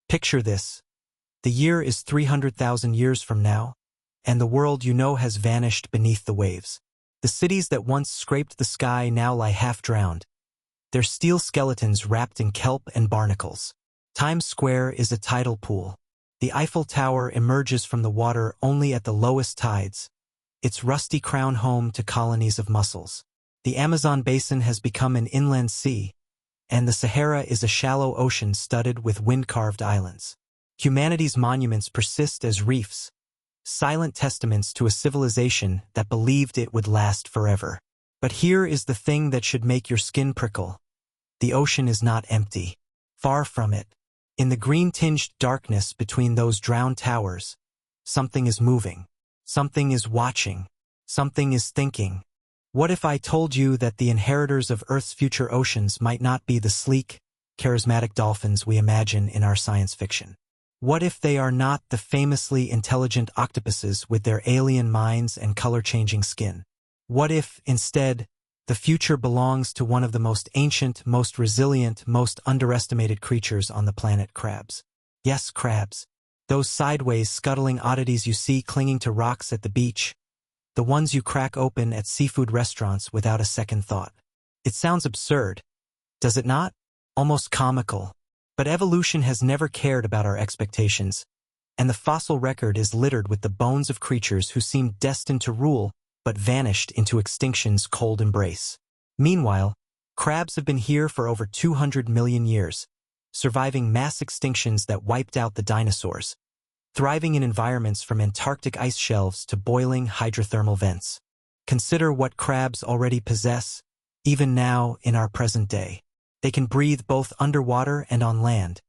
Picture this. The year is 300,000 years from now, and the world you know has vanished beneath the waves. The cities that once scraped the sky now lie half-drowned, their steel skeletons wrapped in kelp and barnacles. Times Square is a tidal pool. The Eiffel Tower emerges from the water only at the lowest tides, its rusty crown home to colonies of mussels. The Amazon basin has become an inland sea, and the Sahara is a shallow ocean studded with wind-carved islands. Humanity's monuments persist as reefs, silent testaments to a civilization that believed it would last forever. But here is the thing that should make your skin prickle. The ocean is not empty. Far from it. In the green-tinged darkness between those drowned towers, something is moving. Something is watching. Something is thinking. What if I told you that the inheritors of Earth's future oceans might not be the sleek, charismatic dolphins we imagine in our science fiction? What if they are not the famously intelligent octopuses with their alien minds and color-changing skin? What if, instead, the future belongs to one of the most ancient, most resilient, most underestimated creatures on the planet, crabs? Yes, crabs. Those sideways scuttling oddities you see clinging to rocks at the beach. The ones you crack open at seafood restaurants without a second thought. It sounds absurd, does it not? Almost comical. But evolution has never cared about our expectations, and the fossil record is littered with the bones of creatures who seemed destined to rule but vanished into extinction's cold embrace. Meanwhile, crabs have been here for over 200 million years, surviving mass extinctions that wiped out the dinosaurs, thriving in environments from Antarctic ice shelves to boiling hydrothermal vents. Consider what crabs already possess, even now in our present day. They can breathe both underwater and on land,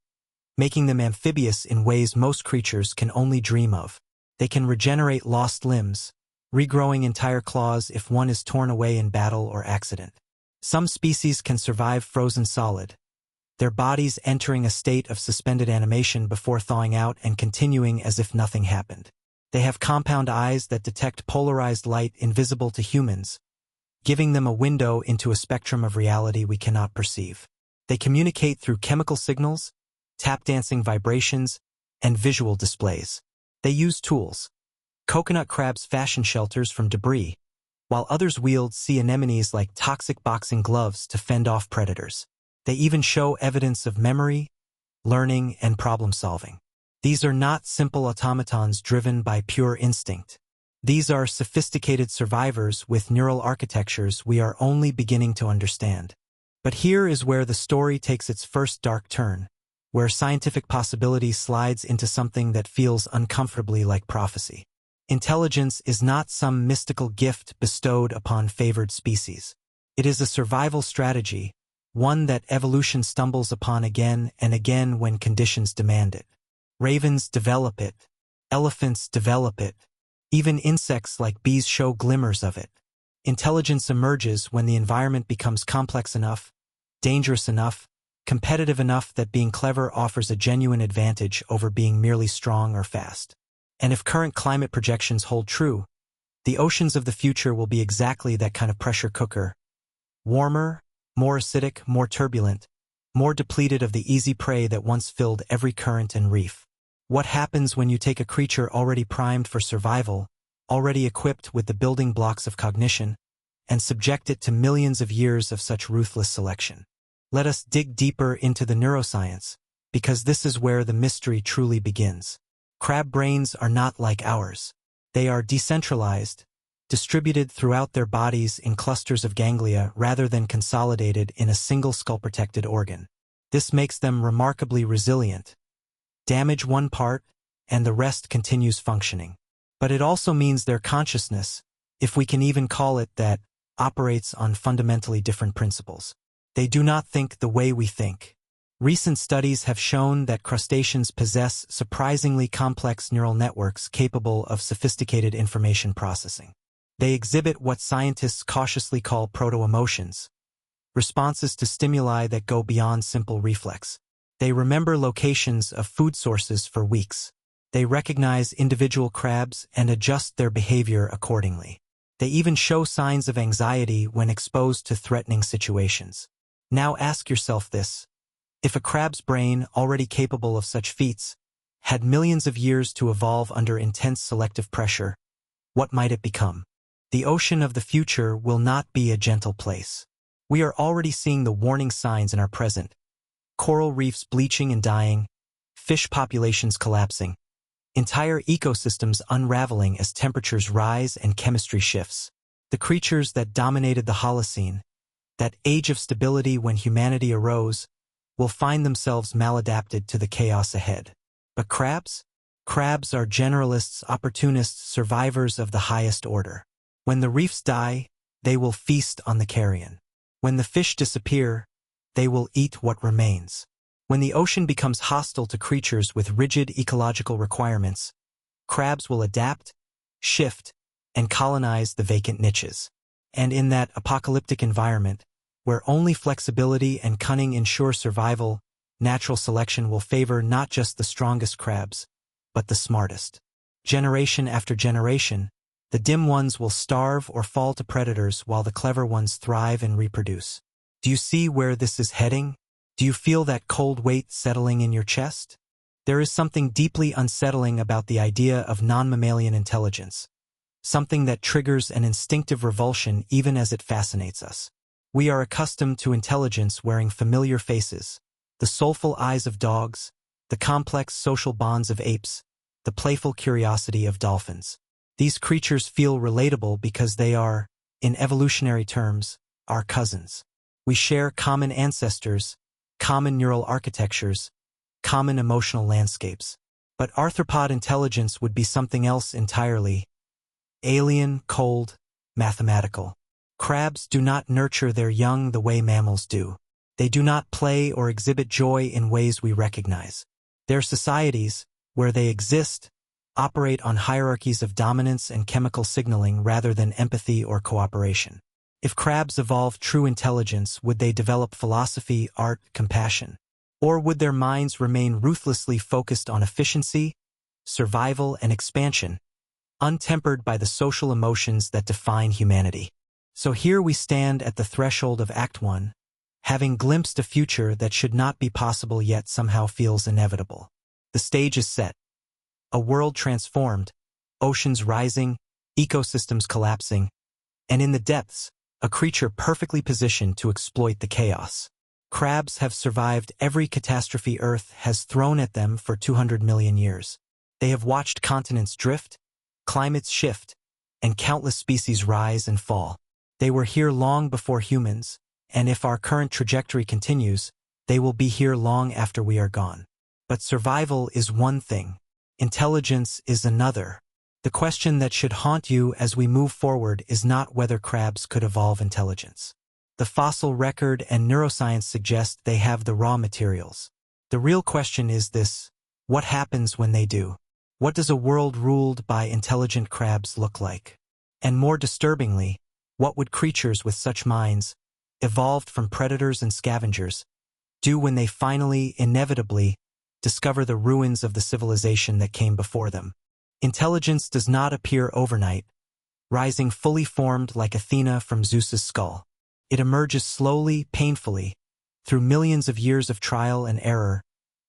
making them amphibious in ways most creatures can only dream of. They can regenerate lost limbs, regrowing entire claws if one is torn away in battle or accident. Some species can survive frozen solid, their bodies entering a state of suspended animation before thawing out and continuing as if nothing happened. They have compound eyes that detect polarized light invisible to humans, giving them a window into a spectrum of reality we cannot perceive. They communicate through chemical signals, tap-dancing vibrations, and visual displays. They use tools. Coconut crabs fashion shelters from debris, while others wield sea anemones like toxic boxing gloves to fend off predators. They even show evidence of memory, learning, and problem-solving. These are not simple automatons driven by pure instinct. These are sophisticated survivors with neural architectures we are only beginning to understand. But here is where the story takes its first dark turn, where scientific possibility slides into something that feels uncomfortably like prophecy. Intelligence is not some mystical gift bestowed upon favored species. It is a survival strategy, one that evolution stumbles upon again and again when conditions demand it. Ravens develop it. Elephants develop it. Even insects like bees show glimmers of it. Intelligence emerges when the environment becomes complex enough, dangerous enough, competitive enough that being clever offers a genuine advantage over being merely strong or fast. And if current climate projections hold true, the oceans of the future will be exactly that kind of pressure cooker. Warmer, more acidic, more turbulent, more depleted of the easy prey that once filled every current and reef. What happens when you take a creature already primed for survival, already equipped with the building blocks of cognition, and subject it to millions of years of such ruthless selection? Let us dig deeper into the neuroscience, because this is where the mystery truly begins. Crab brains are not like ours. They are decentralized, distributed throughout their bodies in clusters of ganglia rather than consolidated in a single skull-protected organ. This makes them remarkably resilient. Damage one part, and the rest continues functioning. But it also means their consciousness, if we can even call it that, operates on fundamentally different principles. They do not think the way we think. Recent studies have shown that crustaceans possess surprisingly complex neural networks capable of sophisticated information processing. They exhibit what scientists cautiously call proto-emotions, responses to stimuli that go beyond simple reflex. They remember locations of food sources for weeks. They recognize individual crabs and adjust their behavior accordingly. They even show signs of anxiety when exposed to threatening situations. Now ask yourself this. If a crab's brain, already capable of such feats, had millions of years to evolve under intense selective pressure, what might it become? The ocean of the future will not be a gentle place. We are already seeing the warning signs in our present. Coral reefs bleaching and dying, fish populations collapsing, entire ecosystems unraveling as temperatures rise and chemistry shifts. The creatures that dominated the Holocene, that age of stability when humanity arose, will find themselves maladapted to the chaos ahead. But crabs? Crabs are generalists, opportunists, survivors of the highest order. When the reefs die, they will feast on the carrion. When the fish disappear, they will eat what remains. When the ocean becomes hostile to creatures with rigid ecological requirements, crabs will adapt, shift, and colonize the vacant niches. And in that apocalyptic environment, where only flexibility and cunning ensure survival, natural selection will favor not just the strongest crabs, but the smartest. Generation after generation, the dim ones will starve or fall to predators while the clever ones thrive and reproduce. Do you see where this is heading? Do you feel that cold weight settling in your chest? There is something deeply unsettling about the idea of non-mammalian intelligence, something that triggers an instinctive revulsion even as it fascinates us. We are accustomed to intelligence wearing familiar faces, the soulful eyes of dogs, the complex social bonds of apes, the playful curiosity of dolphins. These creatures feel relatable because they are, in evolutionary terms, our cousins. We share common ancestors, common neural architectures, common emotional landscapes. But arthropod intelligence would be something else entirely. Alien, cold, mathematical. Crabs do not nurture their young the way mammals do. They do not play or exhibit joy in ways we recognize. Their societies, where they exist, operate on hierarchies of dominance and chemical signaling rather than empathy or cooperation. If crabs evolved true intelligence, would they develop philosophy, art, compassion? Or would their minds remain ruthlessly focused on efficiency, survival, and expansion, untempered by the social emotions that define humanity? So here we stand at the threshold of Act 1, having glimpsed a future that should not be possible yet somehow feels inevitable. The stage is set. A world transformed, oceans rising, ecosystems collapsing, and in the depths, a creature perfectly positioned to exploit the chaos. Crabs have survived every catastrophe Earth has thrown at them for 200 million years. They have watched continents drift, climates shift, and countless species rise and fall. They were here long before humans, and if our current trajectory continues, they will be here long after we are gone. But survival is one thing. Intelligence is another. The question that should haunt you as we move forward is not whether crabs could evolve intelligence. The fossil record and neuroscience suggest they have the raw materials. The real question is this: what happens when they do? What does a world ruled by intelligent crabs look like? And more disturbingly, what would creatures with such minds, evolved from predators and scavengers, do when they finally, inevitably, discover the ruins of the civilization that came before them? Intelligence does not appear overnight, rising fully formed like Athena from Zeus's skull. It emerges slowly, painfully, through millions of years of trial and error,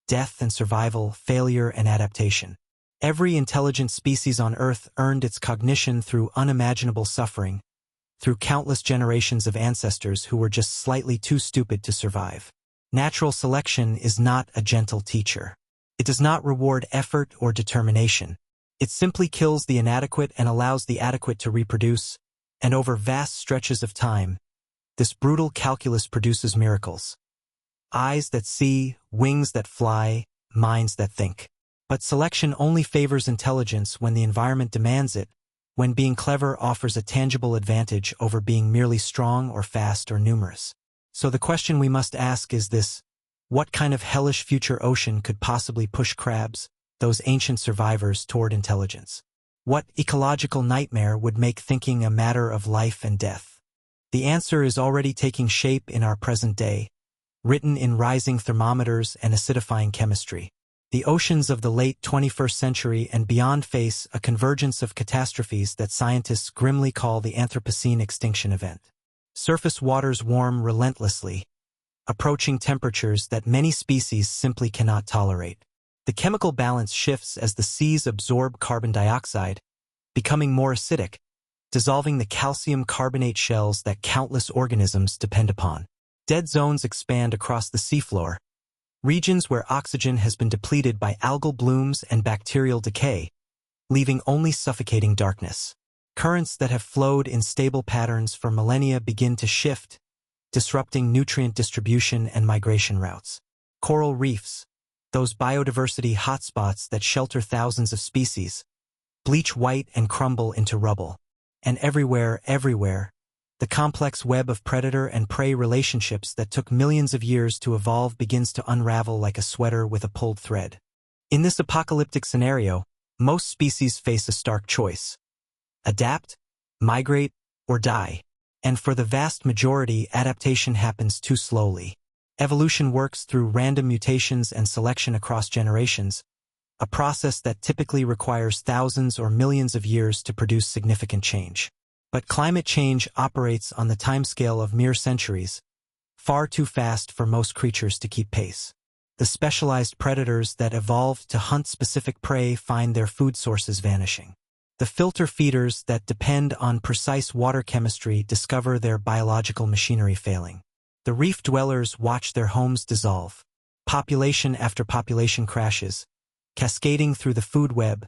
death and survival, failure and adaptation. Every intelligent species on Earth earned its cognition through unimaginable suffering, through countless generations of ancestors who were just slightly too stupid to survive. Natural selection is not a gentle teacher. It does not reward effort or determination. It simply kills the inadequate and allows the adequate to reproduce, and over vast stretches of time, this brutal calculus produces miracles. Eyes that see, wings that fly, minds that think. But selection only favors intelligence when the environment demands it, when being clever offers a tangible advantage over being merely strong or fast or numerous. So the question we must ask is this: what kind of hellish future ocean could possibly push crabs, those ancient survivors, toward intelligence? What ecological nightmare would make thinking a matter of life and death? The answer is already taking shape in our present day, written in rising thermometers and acidifying chemistry. The oceans of the late 21st century and beyond face a convergence of catastrophes that scientists grimly call the Anthropocene extinction event. Surface waters warm relentlessly, approaching temperatures that many species simply cannot tolerate. The chemical balance shifts as the seas absorb carbon dioxide, becoming more acidic, dissolving the calcium carbonate shells that countless organisms depend upon. Dead zones expand across the seafloor, regions where oxygen has been depleted by algal blooms and bacterial decay, leaving only suffocating darkness. Currents that have flowed in stable patterns for millennia begin to shift, disrupting nutrient distribution and migration routes. Coral reefs, those biodiversity hotspots that shelter thousands of species, bleach white and crumble into rubble. And everywhere, the complex web of predator and prey relationships that took millions of years to evolve begins to unravel like a sweater with a pulled thread. In this apocalyptic scenario, most species face a stark choice: adapt, migrate, or die. And for the vast majority, adaptation happens too slowly. Evolution works through random mutations and selection across generations, a process that typically requires thousands or millions of years to produce significant change. But climate change operates on the timescale of mere centuries, far too fast for most creatures to keep pace. The specialized predators that evolved to hunt specific prey find their food sources vanishing. The filter feeders that depend on precise water chemistry discover their biological machinery failing. The reef dwellers watch their homes dissolve. Population after population crashes, cascading through the food web,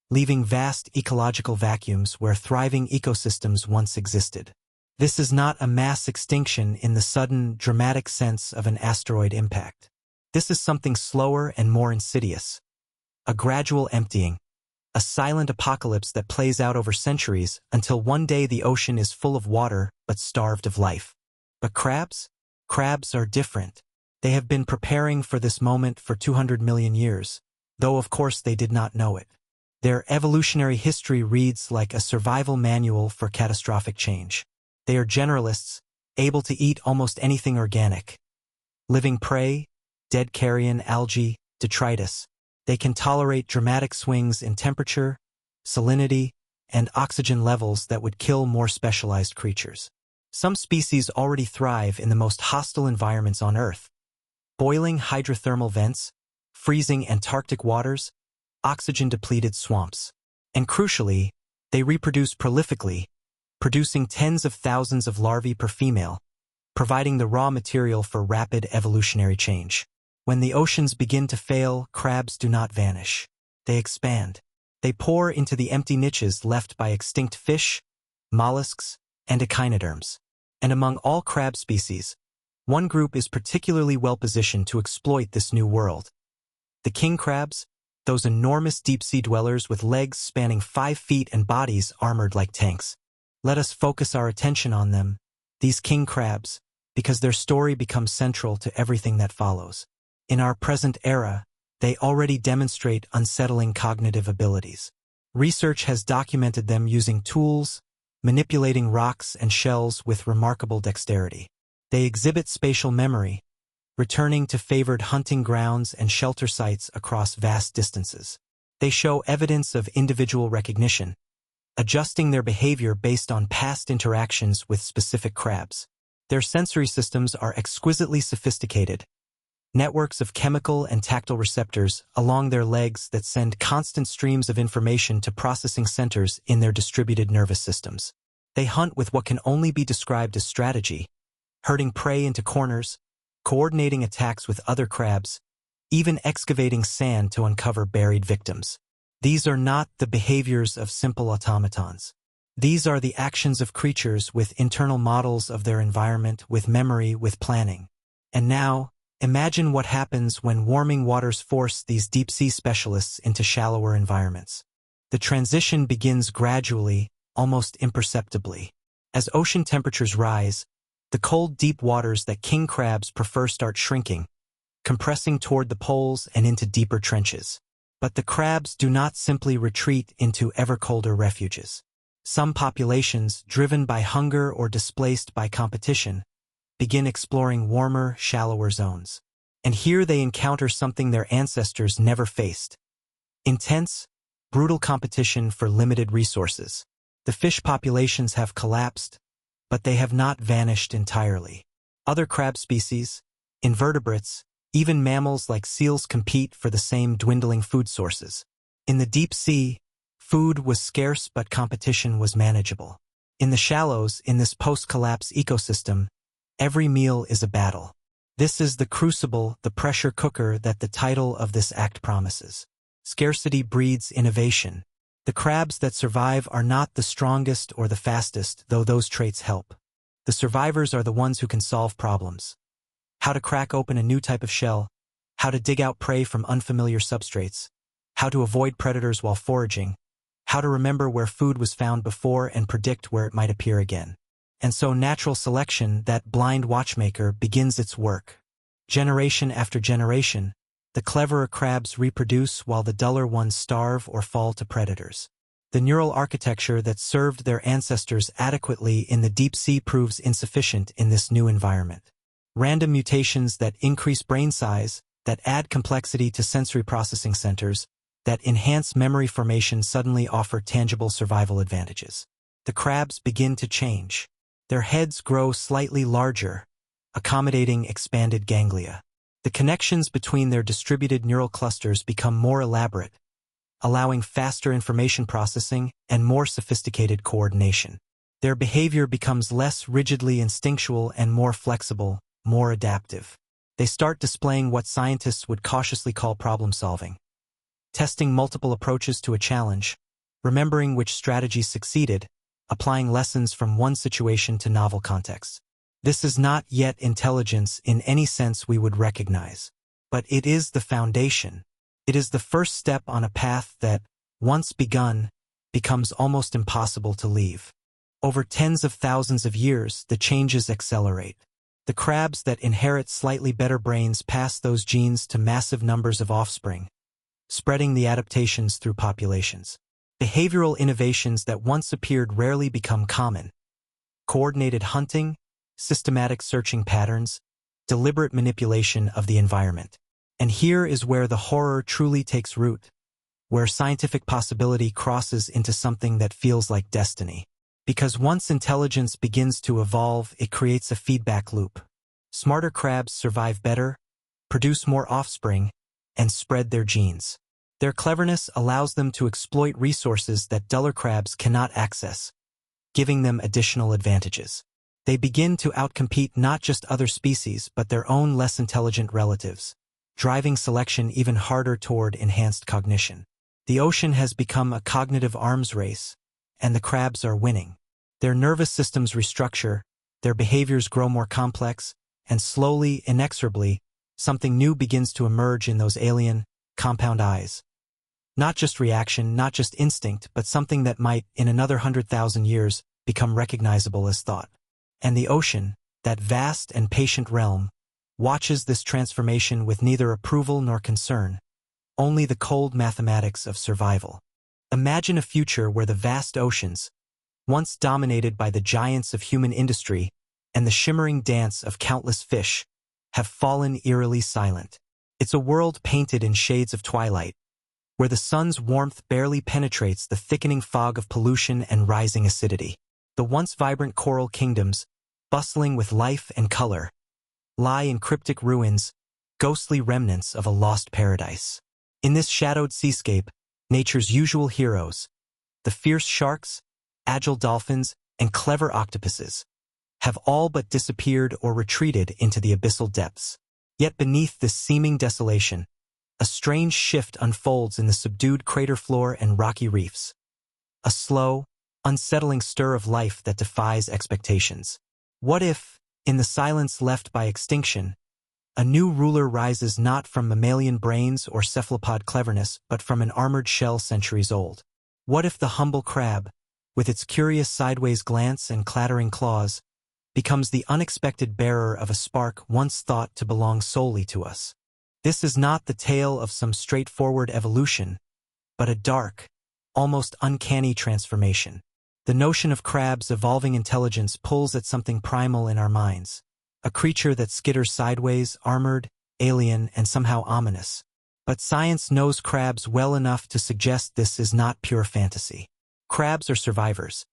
leaving vast ecological vacuums where thriving ecosystems once existed. This is not a mass extinction in the sudden, dramatic sense of an asteroid impact. This is something slower and more insidious. A gradual emptying, a silent apocalypse that plays out over centuries until one day the ocean is full of water but starved of life. But crabs? Crabs are different. They have been preparing for this moment for 200 million years, though of course they did not know it. Their evolutionary history reads like a survival manual for catastrophic change. They are generalists, able to eat almost anything organic. Living prey, dead carrion, algae, detritus. They can tolerate dramatic swings in temperature, salinity, and oxygen levels that would kill more specialized creatures. Some species already thrive in the most hostile environments on Earth. Boiling hydrothermal vents, freezing Antarctic waters, oxygen-depleted swamps. And crucially, they reproduce prolifically, producing tens of thousands of larvae per female, providing the raw material for rapid evolutionary change. When the oceans begin to fail, crabs do not vanish. They expand. They pour into the empty niches left by extinct fish, mollusks, and echinoderms. And among all crab species, one group is particularly well-positioned to exploit this new world. The king crabs, those enormous deep-sea dwellers with legs spanning 5 feet and bodies armored like tanks. Let us focus our attention on them, these king crabs, because their story becomes central to everything that follows. In our present era, they already demonstrate unsettling cognitive abilities. Research has documented them using tools, manipulating rocks and shells with remarkable dexterity. They exhibit spatial memory, returning to favored hunting grounds and shelter sites across vast distances. They show evidence of individual recognition, adjusting their behavior based on past interactions with specific crabs. Their sensory systems are exquisitely sophisticated, networks of chemical and tactile receptors along their legs that send constant streams of information to processing centers in their distributed nervous systems. They hunt with what can only be described as strategy, herding prey into corners, coordinating attacks with other crabs, even excavating sand to uncover buried victims. These are not the behaviors of simple automatons. These are the actions of creatures with internal models of their environment, with memory, with planning. And now, imagine what happens when warming waters force these deep-sea specialists into shallower environments. The transition begins gradually, almost imperceptibly. As ocean temperatures rise, the cold, deep waters that king crabs prefer start shrinking, compressing toward the poles and into deeper trenches. But the crabs do not simply retreat into ever colder refuges. Some populations, driven by hunger or displaced by competition, begin exploring warmer, shallower zones. And here they encounter something their ancestors never faced: intense, brutal competition for limited resources. The fish populations have collapsed, but they have not vanished entirely. Other crab species, Invertebrates, even mammals like seals compete for the same dwindling food sources. In the deep sea, food was scarce but competition was manageable. In the shallows, in this post-collapse ecosystem, every meal is a battle. This is the crucible, the pressure cooker that the title of this act promises. Scarcity breeds innovation. The crabs that survive are not the strongest or the fastest, though those traits help. The survivors are the ones who can solve problems. How to crack open a new type of shell, how to dig out prey from unfamiliar substrates, how to avoid predators while foraging, how to remember where food was found before and predict where it might appear again. And so natural selection, that blind watchmaker, begins its work. Generation after generation, the cleverer crabs reproduce while the duller ones starve or fall to predators. The neural architecture that served their ancestors adequately in the deep sea proves insufficient in this new environment. Random mutations that increase brain size, that add complexity to sensory processing centers, that enhance memory formation suddenly offer tangible survival advantages. The crabs begin to change. Their heads grow slightly larger, accommodating expanded ganglia. The connections between their distributed neural clusters become more elaborate, allowing faster information processing and more sophisticated coordination. Their behavior becomes less rigidly instinctual and more flexible, more adaptive. They start displaying what scientists would cautiously call problem-solving, testing multiple approaches to a challenge, remembering which strategies succeeded, applying lessons from one situation to novel contexts. This is not yet intelligence in any sense we would recognize, but it is the foundation. It is the first step on a path that, once begun, becomes almost impossible to leave. Over tens of thousands of years, the changes accelerate. The crabs that inherit slightly better brains pass those genes to massive numbers of offspring, spreading the adaptations through populations. Behavioral innovations that once appeared rarely become common. Coordinated hunting, systematic searching patterns, deliberate manipulation of the environment. And here is where the horror truly takes root, where scientific possibility crosses into something that feels like destiny. Because once intelligence begins to evolve, it creates a feedback loop. Smarter crabs survive better, produce more offspring, and spread their genes. Their cleverness allows them to exploit resources that duller crabs cannot access, giving them additional advantages. They begin to outcompete not just other species but their own less intelligent relatives, driving selection even harder toward enhanced cognition. The ocean has become a cognitive arms race, and the crabs are winning. Their nervous systems restructure, their behaviors grow more complex, and slowly, inexorably, something new begins to emerge in those alien, compound eyes. Not just reaction, not just instinct, but something that might, in another 100,000 years, become recognizable as thought. And the ocean, that vast and patient realm, watches this transformation with neither approval nor concern, only the cold mathematics of survival. Imagine a future where the vast oceans, once dominated by the giants of human industry and the shimmering dance of countless fish, have fallen eerily silent. It's a world painted in shades of twilight, where the sun's warmth barely penetrates the thickening fog of pollution and rising acidity. The once vibrant coral kingdoms, bustling with life and color, lie in cryptic ruins, ghostly remnants of a lost paradise. In this shadowed seascape, nature's usual heroes, the fierce sharks, agile dolphins, and clever octopuses, have all but disappeared or retreated into the abyssal depths. Yet beneath this seeming desolation, a strange shift unfolds in the subdued crater floor and rocky reefs. A slow, unsettling stir of life that defies expectations. What if, in the silence left by extinction, a new ruler rises not from mammalian brains or cephalopod cleverness but from an armored shell centuries old? What if the humble crab, with its curious sideways glance and clattering claws, becomes the unexpected bearer of a spark once thought to belong solely to us? This is not the tale of some straightforward evolution, but a dark, almost uncanny transformation. The notion of crabs' evolving intelligence pulls at something primal in our minds, a creature that skitters sideways, armored, alien, and somehow ominous. But science knows crabs well enough to suggest this is not pure fantasy. Crabs are survivors.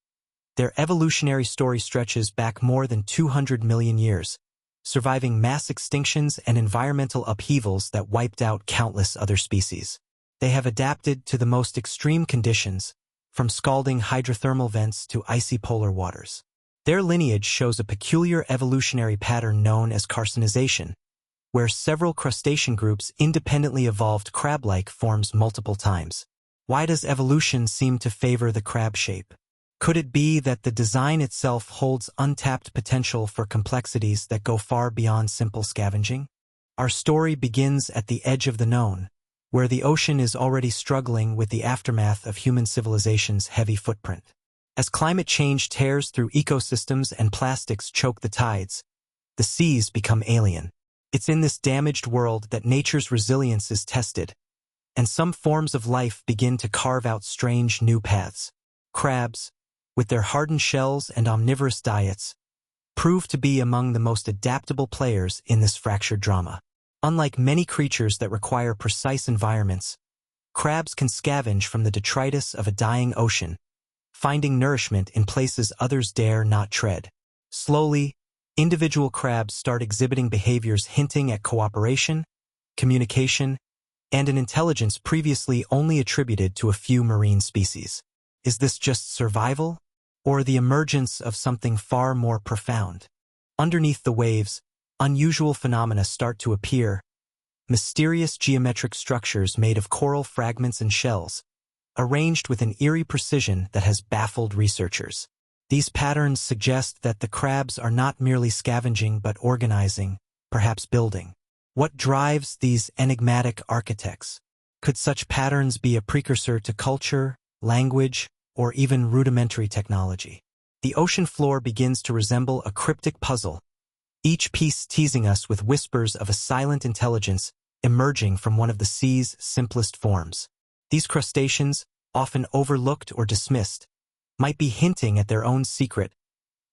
Their evolutionary story stretches back more than 200 million years, surviving mass extinctions and environmental upheavals that wiped out countless other species. They have adapted to the most extreme conditions, from scalding hydrothermal vents to icy polar waters. Their lineage shows a peculiar evolutionary pattern known as carcinization, where several crustacean groups independently evolved crab-like forms multiple times. Why does evolution seem to favor the crab shape? Could it be that the design itself holds untapped potential for complexities that go far beyond simple scavenging? Our story begins at the edge of the known, where the ocean is already struggling with the aftermath of human civilization's heavy footprint. As climate change tears through ecosystems and plastics choke the tides, the seas become alien. It's in this damaged world that nature's resilience is tested, and some forms of life begin to carve out strange new paths. Crabs, with their hardened shells and omnivorous diets, prove to be among the most adaptable players in this fractured drama. Unlike many creatures that require precise environments, crabs can scavenge from the detritus of a dying ocean, finding nourishment in places others dare not tread. Slowly, individual crabs start exhibiting behaviors hinting at cooperation, communication, and an intelligence previously only attributed to a few marine species. Is this just survival, or the emergence of something far more profound? Underneath the waves, unusual phenomena start to appear, mysterious geometric structures made of coral fragments and shells, arranged with an eerie precision that has baffled researchers. These patterns suggest that the crabs are not merely scavenging but organizing, perhaps building. What drives these enigmatic architects? Could such patterns be a precursor to culture, language, or even rudimentary technology? The ocean floor begins to resemble a cryptic puzzle, each piece teasing us with whispers of a silent intelligence emerging from one of the sea's simplest forms. These crustaceans, often overlooked or dismissed, might be hinting at their own secret,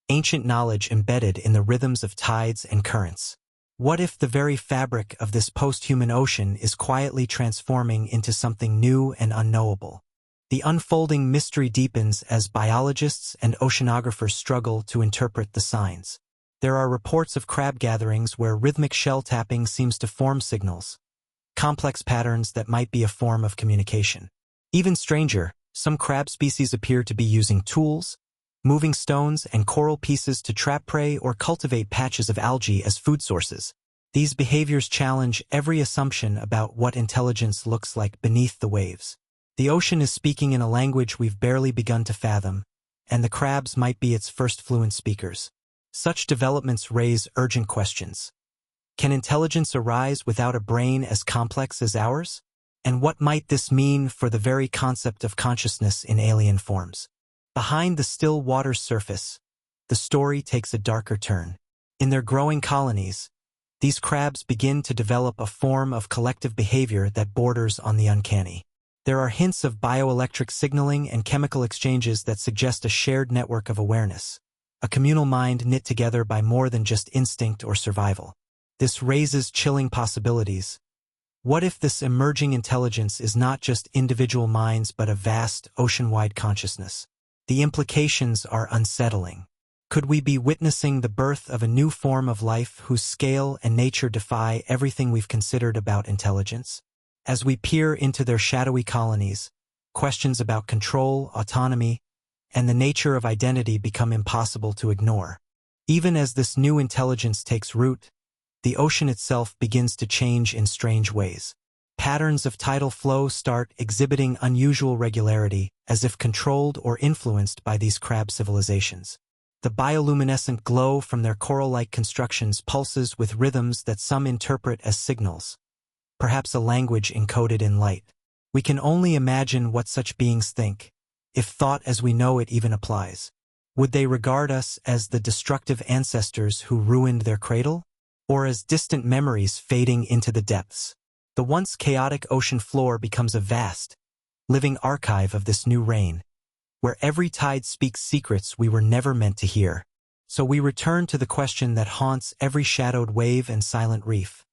ancient knowledge embedded in the rhythms of tides and currents. What if the very fabric of this post-human ocean is quietly transforming into something new and unknowable? The unfolding mystery deepens as biologists and oceanographers struggle to interpret the signs. There are reports of crab gatherings where rhythmic shell tapping seems to form signals, complex patterns that might be a form of communication. Even stranger, some crab species appear to be using tools, moving stones and coral pieces to trap prey or cultivate patches of algae as food sources. These behaviors challenge every assumption about what intelligence looks like beneath the waves. The ocean is speaking in a language we've barely begun to fathom, and the crabs might be its first fluent speakers. Such developments raise urgent questions. Can intelligence arise without a brain as complex as ours? And what might this mean for the very concept of consciousness in alien forms? Behind the still water's surface, the story takes a darker turn. In their growing colonies, these crabs begin to develop a form of collective behavior that borders on the uncanny. There are hints of bioelectric signaling and chemical exchanges that suggest a shared network of awareness, a communal mind knit together by more than just instinct or survival. This raises chilling possibilities. What if this emerging intelligence is not just individual minds but a vast, ocean-wide consciousness? The implications are unsettling. Could we be witnessing the birth of a new form of life whose scale and nature defy everything we've considered about intelligence? As we peer into their shadowy colonies, questions about control, autonomy, and the nature of identity become impossible to ignore. Even as this new intelligence takes root, the ocean itself begins to change in strange ways. Patterns of tidal flow start exhibiting unusual regularity, as if controlled or influenced by these crab civilizations. The bioluminescent glow from their coral-like constructions pulses with rhythms that some interpret as signals, perhaps a language encoded in light. We can only imagine what such beings think, if thought as we know it even applies. Would they regard us as the destructive ancestors who ruined their cradle? Or as distant memories fading into the depths? The once chaotic ocean floor becomes a vast, living archive of this new reign, where every tide speaks secrets we were never meant to hear. So we return to the question that haunts every shadowed wave and silent reef.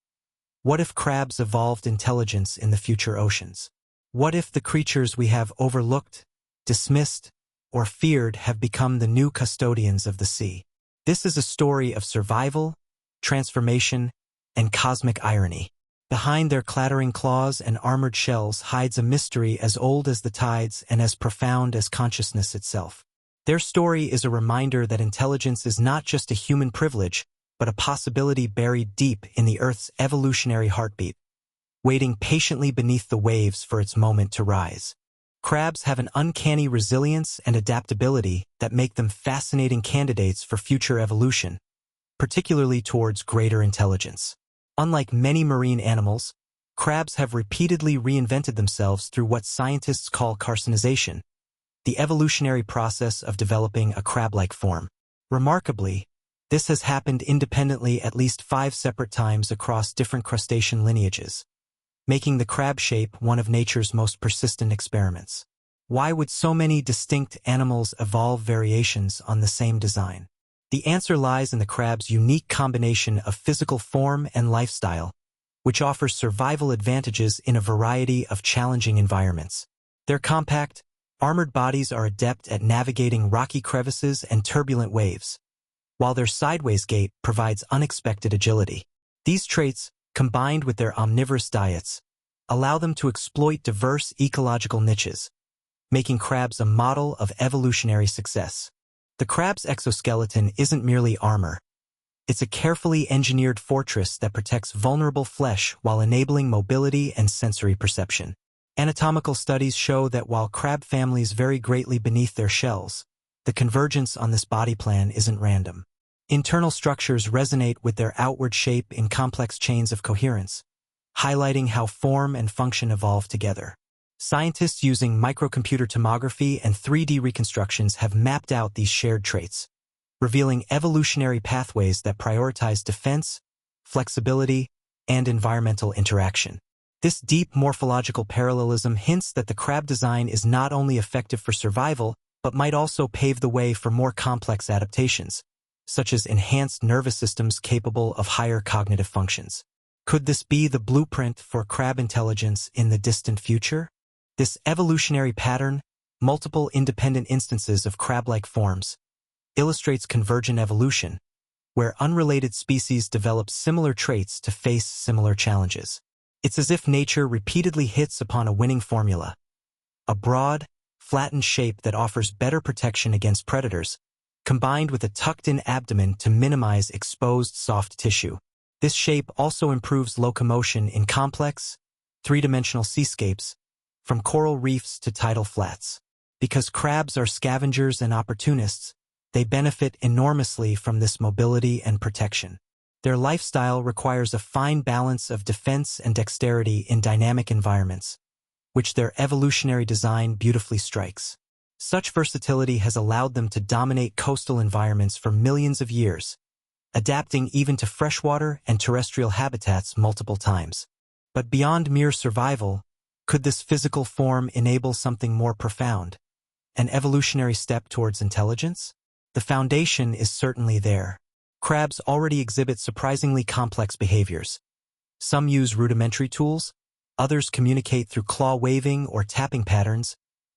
What if crabs evolved intelligence in the future oceans? What if the creatures we have overlooked, dismissed, or feared have become the new custodians of the sea? This is a story of survival, transformation, and cosmic irony. Behind their clattering claws and armored shells hides a mystery as old as the tides and as profound as consciousness itself. Their story is a reminder that intelligence is not just a human privilege, but a possibility buried deep in the Earth's evolutionary heartbeat, waiting patiently beneath the waves for its moment to rise. Crabs have an uncanny resilience and adaptability that make them fascinating candidates for future evolution, particularly towards greater intelligence. Unlike many marine animals, crabs have repeatedly reinvented themselves through what scientists call carcinization, the evolutionary process of developing a crab-like form. Remarkably, this has happened independently at least 5 separate times across different crustacean lineages, making the crab shape one of nature's most persistent experiments. Why would so many distinct animals evolve variations on the same design? The answer lies in the crab's unique combination of physical form and lifestyle, which offers survival advantages in a variety of challenging environments. Their compact, armored bodies are adept at navigating rocky crevices and turbulent waves, while their sideways gait provides unexpected agility. These traits, combined with their omnivorous diets, allow them to exploit diverse ecological niches, making crabs a model of evolutionary success. The crab's exoskeleton isn't merely armor. It's a carefully engineered fortress that protects vulnerable flesh while enabling mobility and sensory perception. Anatomical studies show that while crab families vary greatly beneath their shells, the convergence on this body plan isn't random. Internal structures resonate with their outward shape in complex chains of coherence, highlighting how form and function evolve together. Scientists using microcomputer tomography and 3D reconstructions have mapped out these shared traits, revealing evolutionary pathways that prioritize defense, flexibility, and environmental interaction. This deep morphological parallelism hints that the crab design is not only effective for survival, but might also pave the way for more complex adaptations, such as enhanced nervous systems capable of higher cognitive functions. Could this be the blueprint for crab intelligence in the distant future? This evolutionary pattern, multiple independent instances of crab-like forms, illustrates convergent evolution, where unrelated species develop similar traits to face similar challenges. It's as if nature repeatedly hits upon a winning formula, a broad, flattened shape that offers better protection against predators, combined with a tucked-in abdomen to minimize exposed soft tissue. This shape also improves locomotion in complex, three-dimensional seascapes, from coral reefs to tidal flats. Because crabs are scavengers and opportunists, they benefit enormously from this mobility and protection. Their lifestyle requires a fine balance of defense and dexterity in dynamic environments, which their evolutionary design beautifully strikes. Such versatility has allowed them to dominate coastal environments for millions of years, adapting even to freshwater and terrestrial habitats multiple times. But beyond mere survival, could this physical form enable something more profound, an evolutionary step towards intelligence? The foundation is certainly there. Crabs already exhibit surprisingly complex behaviors. Some use rudimentary tools, others communicate through claw waving or tapping patterns,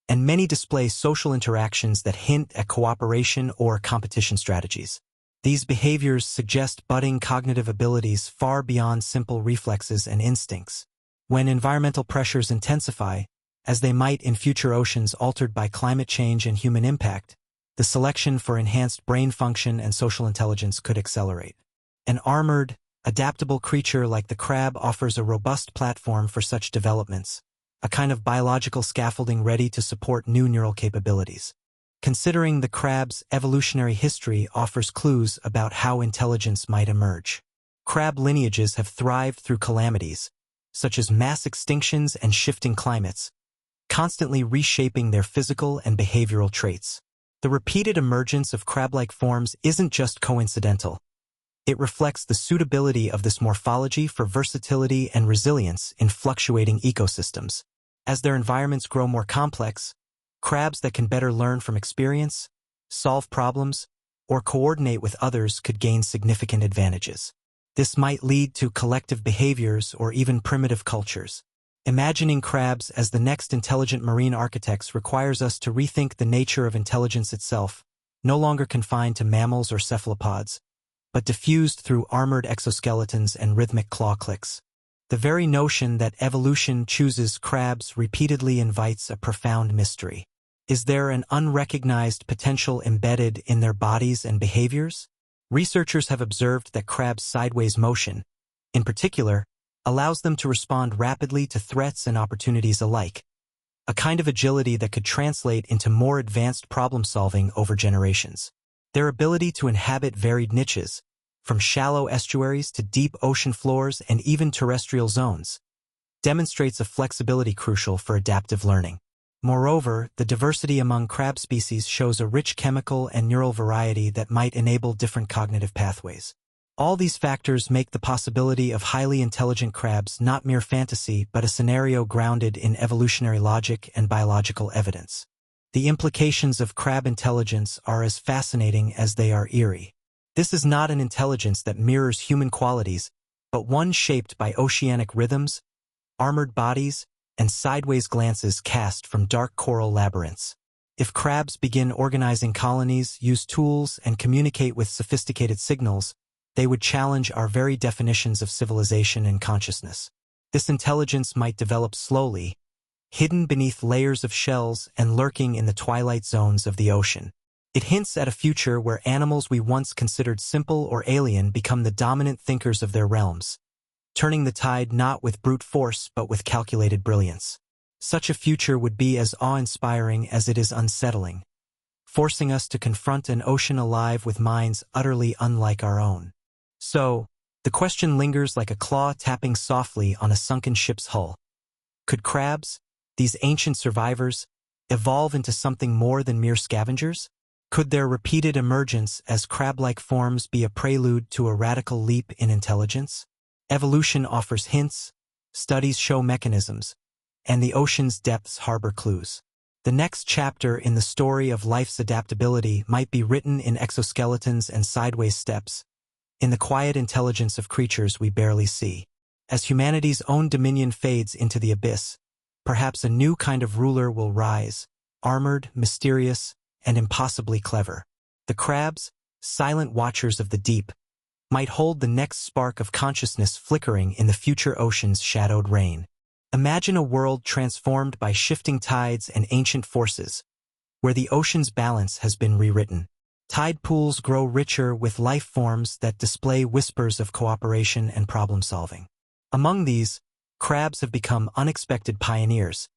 and many display social interactions that hint at cooperation or competition strategies. These behaviors suggest budding cognitive abilities far beyond simple reflexes and instincts. When environmental pressures intensify, as they might in future oceans altered by climate change and human impact, the selection for enhanced brain function and social intelligence could accelerate. An armored, adaptable creature like the crab offers a robust platform for such developments, a kind of biological scaffolding ready to support new neural capabilities. Considering the crab's evolutionary history offers clues about how intelligence might emerge. Crab lineages have thrived through calamities, such as mass extinctions and shifting climates, constantly reshaping their physical and behavioral traits. The repeated emergence of crab-like forms isn't just coincidental. It reflects the suitability of this morphology for versatility and resilience in fluctuating ecosystems. As their environments grow more complex, crabs that can better learn from experience, solve problems, or coordinate with others could gain significant advantages. This might lead to collective behaviors or even primitive cultures. Imagining crabs as the next intelligent marine architects requires us to rethink the nature of intelligence itself, no longer confined to mammals or cephalopods, but diffused through armored exoskeletons and rhythmic claw clicks. The very notion that evolution chooses crabs repeatedly invites a profound mystery. Is there an unrecognized potential embedded in their bodies and behaviors? Researchers have observed that crabs' sideways motion, in particular, allows them to respond rapidly to threats and opportunities alike, a kind of agility that could translate into more advanced problem-solving over generations. Their ability to inhabit varied niches, from shallow estuaries to deep ocean floors and even terrestrial zones, demonstrates a flexibility crucial for adaptive learning. Moreover, the diversity among crab species shows a rich chemical and neural variety that might enable different cognitive pathways. All these factors make the possibility of highly intelligent crabs not mere fantasy but a scenario grounded in evolutionary logic and biological evidence. The implications of crab intelligence are as fascinating as they are eerie. This is not an intelligence that mirrors human qualities, but one shaped by oceanic rhythms, armored bodies, and sideways glances cast from dark coral labyrinths. If crabs begin organizing colonies, use tools, and communicate with sophisticated signals, they would challenge our very definitions of civilization and consciousness. This intelligence might develop slowly, hidden beneath layers of shells and lurking in the twilight zones of the ocean. It hints at a future where animals we once considered simple or alien become the dominant thinkers of their realms, turning the tide not with brute force but with calculated brilliance. Such a future would be as awe-inspiring as it is unsettling, forcing us to confront an ocean alive with minds utterly unlike our own. So, the question lingers like a claw tapping softly on a sunken ship's hull. Could crabs, these ancient survivors, evolve into something more than mere scavengers? Could their repeated emergence as crab-like forms be a prelude to a radical leap in intelligence? Evolution offers hints, studies show mechanisms, and the ocean's depths harbor clues. The next chapter in the story of life's adaptability might be written in exoskeletons and sideways steps, in the quiet intelligence of creatures we barely see. As humanity's own dominion fades into the abyss, perhaps a new kind of ruler will rise, armored, mysterious, and impossibly clever. The crabs, silent watchers of the deep, might hold the next spark of consciousness flickering in the future ocean's shadowed reign. Imagine a world transformed by shifting tides and ancient forces, where the ocean's balance has been rewritten. Tide pools grow richer with life forms that display whispers of cooperation and problem-solving. Among these, crabs have become unexpected pioneers,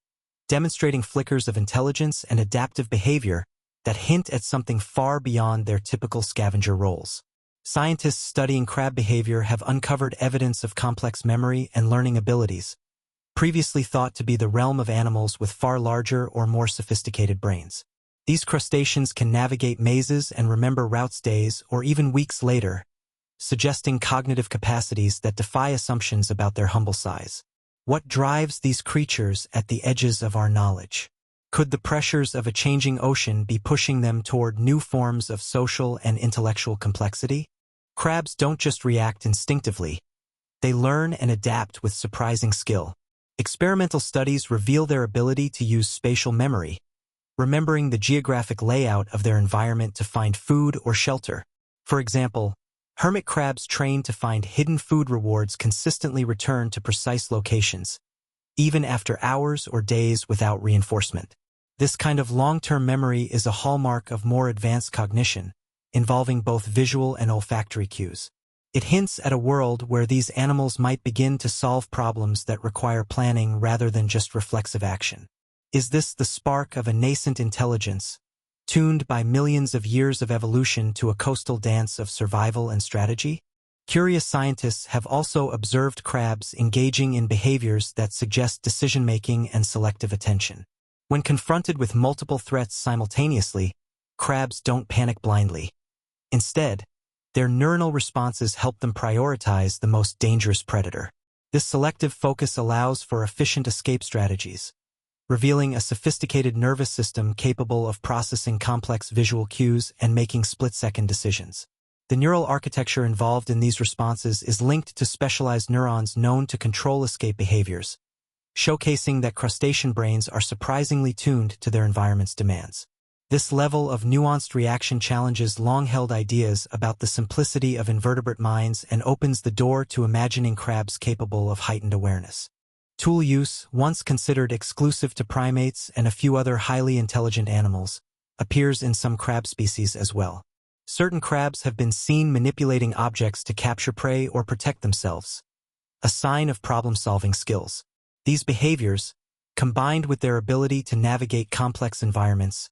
demonstrating flickers of intelligence and adaptive behavior that hint at something far beyond their typical scavenger roles. Scientists studying crab behavior have uncovered evidence of complex memory and learning abilities, previously thought to be the realm of animals with far larger or more sophisticated brains. These crustaceans can navigate mazes and remember routes days or even weeks later, suggesting cognitive capacities that defy assumptions about their humble size. What drives these creatures at the edges of our knowledge? Could the pressures of a changing ocean be pushing them toward new forms of social and intellectual complexity? Crabs don't just react instinctively. They learn and adapt with surprising skill. Experimental studies reveal their ability to use spatial memory, remembering the geographic layout of their environment to find food or shelter. For example, hermit crabs trained to find hidden food rewards consistently return to precise locations, even after hours or days without reinforcement. This kind of long-term memory is a hallmark of more advanced cognition, involving both visual and olfactory cues. It hints at a world where these animals might begin to solve problems that require planning rather than just reflexive action. Is this the spark of a nascent intelligence, tuned by millions of years of evolution to a coastal dance of survival and strategy? Curious scientists have also observed crabs engaging in behaviors that suggest decision-making and selective attention. When confronted with multiple threats simultaneously, crabs don't panic blindly. Instead, their neuronal responses help them prioritize the most dangerous predator. This selective focus allows for efficient escape strategies, revealing a sophisticated nervous system capable of processing complex visual cues and making split-second decisions. The neural architecture involved in these responses is linked to specialized neurons known to control escape behaviors, showcasing that crustacean brains are surprisingly tuned to their environment's demands. This level of nuanced reaction challenges long-held ideas about the simplicity of invertebrate minds and opens the door to imagining crabs capable of heightened awareness. Tool use, once considered exclusive to primates and a few other highly intelligent animals, appears in some crab species as well. Certain crabs have been seen manipulating objects to capture prey or protect themselves, a sign of problem-solving skills. These behaviors, combined with their ability to navigate complex environments,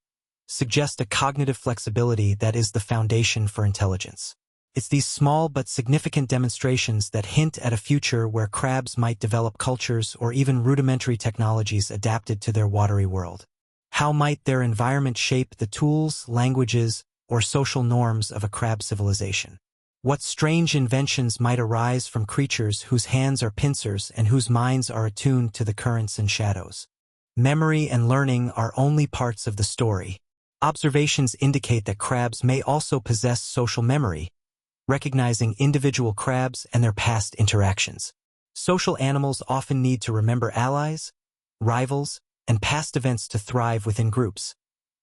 suggest a cognitive flexibility that is the foundation for intelligence. It's these small but significant demonstrations that hint at a future where crabs might develop cultures or even rudimentary technologies adapted to their watery world. How might their environment shape the tools, languages, or social norms of a crab civilization? What strange inventions might arise from creatures whose hands are pincers and whose minds are attuned to the currents and shadows? Memory and learning are only parts of the story. Observations indicate that crabs may also possess social memory, recognizing individual crabs and their past interactions. Social animals often need to remember allies, rivals, and past events to thrive within groups,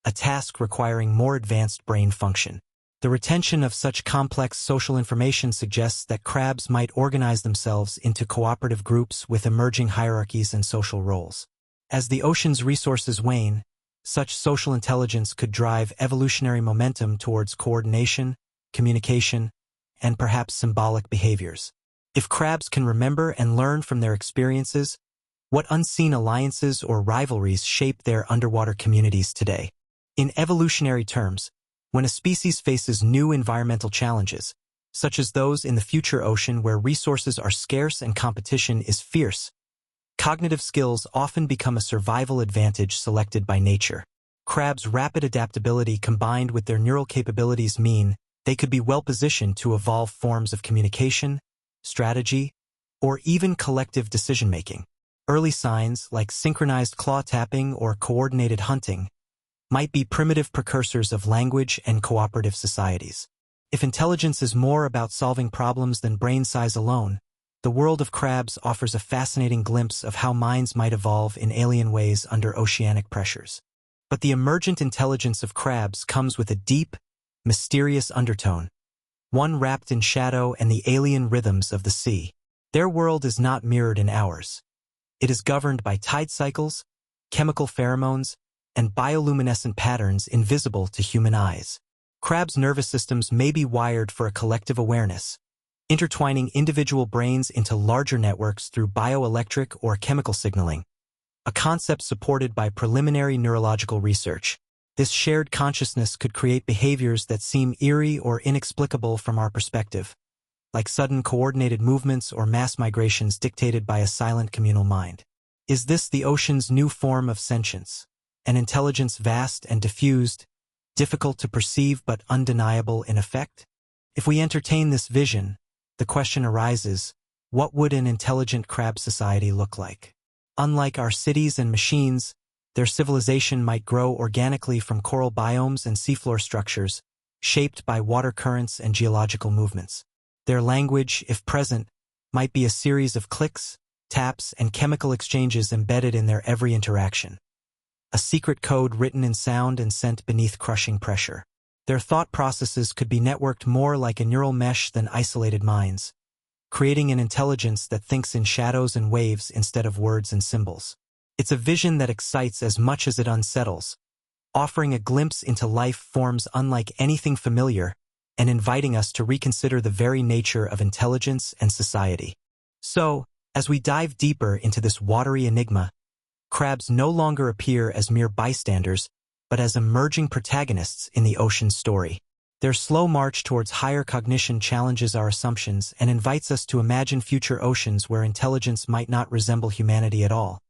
a task requiring more advanced brain function. The retention of such complex social information suggests that crabs might organize themselves into cooperative groups with emerging hierarchies and social roles. As the ocean's resources wane, such social intelligence could drive evolutionary momentum towards coordination, communication, and perhaps symbolic behaviors. If crabs can remember and learn from their experiences, what unseen alliances or rivalries shape their underwater communities today? In evolutionary terms, when a species faces new environmental challenges, such as those in the future ocean where resources are scarce and competition is fierce, cognitive skills often become a survival advantage selected by nature. Crabs' rapid adaptability combined with their neural capabilities mean they could be well-positioned to evolve forms of communication, strategy, or even collective decision-making. Early signs, like synchronized claw tapping or coordinated hunting, might be primitive precursors of language and cooperative societies. If intelligence is more about solving problems than brain size alone, the world of crabs offers a fascinating glimpse of how minds might evolve in alien ways under oceanic pressures. But the emergent intelligence of crabs comes with a deep, mysterious undertone, one wrapped in shadow and the alien rhythms of the sea. Their world is not mirrored in ours. It is governed by tide cycles, chemical pheromones, and bioluminescent patterns invisible to human eyes. Crabs' nervous systems may be wired for a collective awareness, intertwining individual brains into larger networks through bioelectric or chemical signaling, a concept supported by preliminary neurological research. This shared consciousness could create behaviors that seem eerie or inexplicable from our perspective, like sudden coordinated movements or mass migrations dictated by a silent communal mind. Is this the ocean's new form of sentience? An intelligence vast and diffused, difficult to perceive but undeniable in effect? If we entertain this vision, the question arises, what would an intelligent crab society look like? Unlike our cities and machines, their civilization might grow organically from coral biomes and seafloor structures, shaped by water currents and geological movements. Their language, if present, might be a series of clicks, taps, and chemical exchanges embedded in their every interaction. A secret code written in sound and sent beneath crushing pressure. Their thought processes could be networked more like a neural mesh than isolated minds, creating an intelligence that thinks in shadows and waves instead of words and symbols. It's a vision that excites as much as it unsettles, offering a glimpse into life forms unlike anything familiar and inviting us to reconsider the very nature of intelligence and society. So, as we dive deeper into this watery enigma, crabs no longer appear as mere bystanders, but as emerging protagonists in the ocean's story. Their slow march towards higher cognition challenges our assumptions and invites us to imagine future oceans where intelligence might not resemble humanity at all,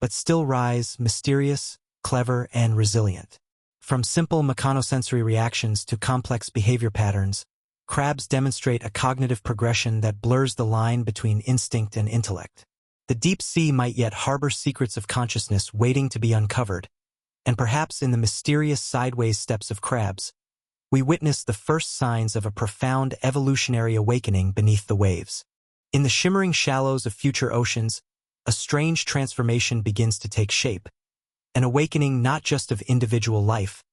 but still rise mysterious, clever, and resilient. From simple mechanosensory reactions to complex behavior patterns, crabs demonstrate a cognitive progression that blurs the line between instinct and intellect. The deep sea might yet harbor secrets of consciousness waiting to be uncovered, and perhaps in the mysterious sideways steps of crabs, we witness the first signs of a profound evolutionary awakening beneath the waves. In the shimmering shallows of future oceans, a strange transformation begins to take shape, an awakening not just of individual life,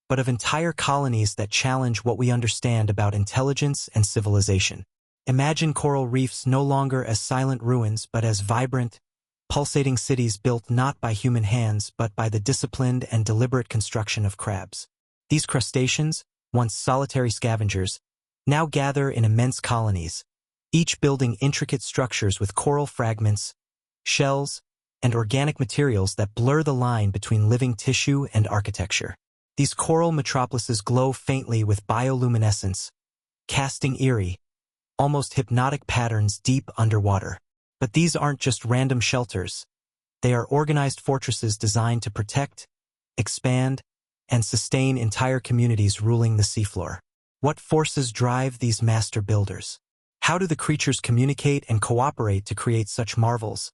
but of entire colonies that challenge what we understand about intelligence and civilization. Imagine coral reefs no longer as silent ruins but as vibrant, pulsating cities built not by human hands but by the disciplined and deliberate construction of crabs. These crustaceans, once solitary scavengers, now gather in immense colonies, each building intricate structures with coral fragments, shells, and organic materials that blur the line between living tissue and architecture. These coral metropolises glow faintly with bioluminescence, casting eerie, almost hypnotic patterns deep underwater. But these aren't just random shelters. They are organized fortresses designed to protect, expand, and sustain entire communities ruling the seafloor. What forces drive these master builders? How do the creatures communicate and cooperate to create such marvels?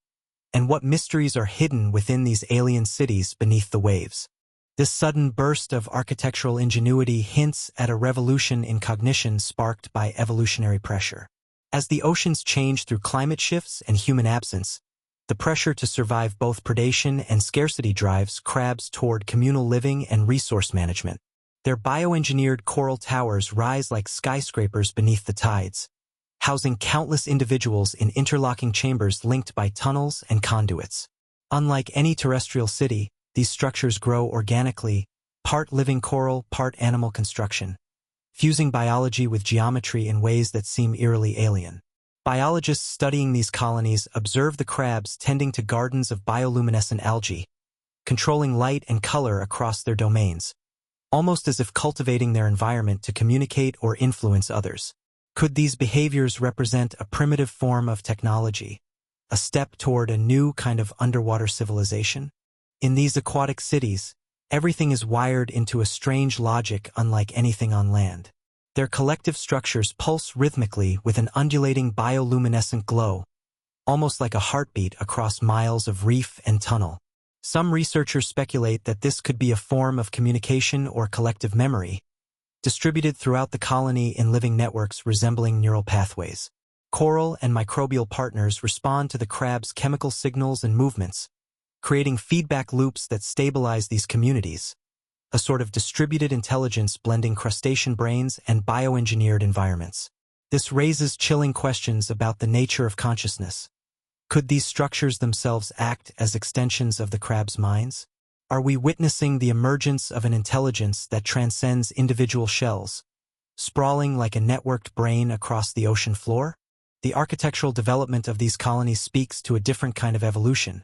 And what mysteries are hidden within these alien cities beneath the waves? This sudden burst of architectural ingenuity hints at a revolution in cognition sparked by evolutionary pressure. As the oceans change through climate shifts and human absence, the pressure to survive both predation and scarcity drives crabs toward communal living and resource management. Their bioengineered coral towers rise like skyscrapers beneath the tides, housing countless individuals in interlocking chambers linked by tunnels and conduits. Unlike any terrestrial city, these structures grow organically, part living coral, part animal construction, fusing biology with geometry in ways that seem eerily alien. Biologists studying these colonies observe the crabs tending to gardens of bioluminescent algae, controlling light and color across their domains, almost as if cultivating their environment to communicate or influence others. Could these behaviors represent a primitive form of technology, a step toward a new kind of underwater civilization? In these aquatic cities, everything is wired into a strange logic unlike anything on land. Their collective structures pulse rhythmically with an undulating bioluminescent glow, almost like a heartbeat across miles of reef and tunnel. Some researchers speculate that this could be a form of communication or collective memory, distributed throughout the colony in living networks resembling neural pathways. Coral and microbial partners respond to the crab's chemical signals and movements, creating feedback loops that stabilize these communities, a sort of distributed intelligence blending crustacean brains and bioengineered environments. This raises chilling questions about the nature of consciousness. Could these structures themselves act as extensions of the crab's minds? Are we witnessing the emergence of an intelligence that transcends individual shells, sprawling like a networked brain across the ocean floor? The architectural development of these colonies speaks to a different kind of evolution,